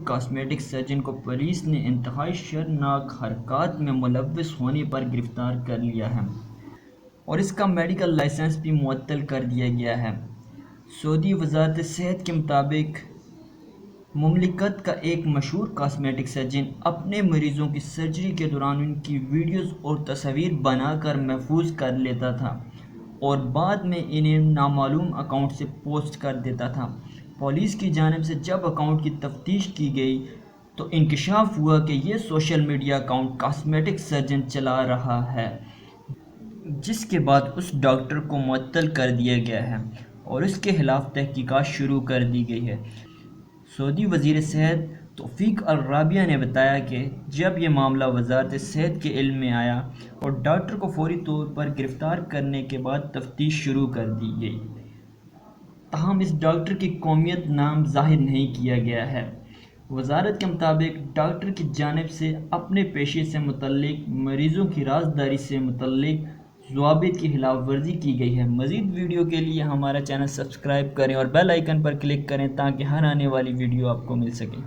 Cosmetic surgeon کو police نے انتہائی شرمناک حرکات میں ملوث ہونے پر گرفتار کر لیا ہے اور اس کا میڈیکل لائسنس بھی معطل کر دیا گیا ہے۔ سعودی وزارت صحت کے مطابق مملکت کا ایک مشہور کاسمیٹک سرجن اپنے مریضوں کی سرجری کے دوران ان کی ویڈیوز اور تصاویر بنا کر محفوظ کر لیتا تھا اور بعد میں انہیں نامعلوم اکاؤنٹ سے پوسٹ کر دیتا تھا۔ پولیس کی جانب سے جب اکاؤنٹ کی تفتیش کی گئی تو انکشاف ہوا کہ یہ social media account cosmetic surgeon چلا رہا ہے، جس کے بعد اس ڈاکٹر کو معطل کر دیا گیا ہے اور اس کے خلاف تحقیقات شروع کر دی گئی ہے۔ سعودی وزیر صحت توفیق الرابیہ نے بتایا کہ جب یہ معاملہ وزارت صحت کے علم میں آیا اور ڈاکٹر کو فوری طور پر گرفتار کرنے کے بعد تفتیش شروع کر دی گئی، تاہم اس ڈاکٹر کی قومیت نام ظاہر نہیں کیا گیا ہے۔ وزارت کے مطابق ڈاکٹر کی جانب سے اپنے پیشے سے متعلق مریضوں کی رازداری سے متعلق ضوابط کی خلاف ورزی کی گئی ہے۔ مزید ویڈیو کے لیے ہمارا چینل سبسکرائب کریں اور بیل آئیکن پر کلک کریں تاکہ ہر آنے والی ویڈیو آپ کو مل سکے۔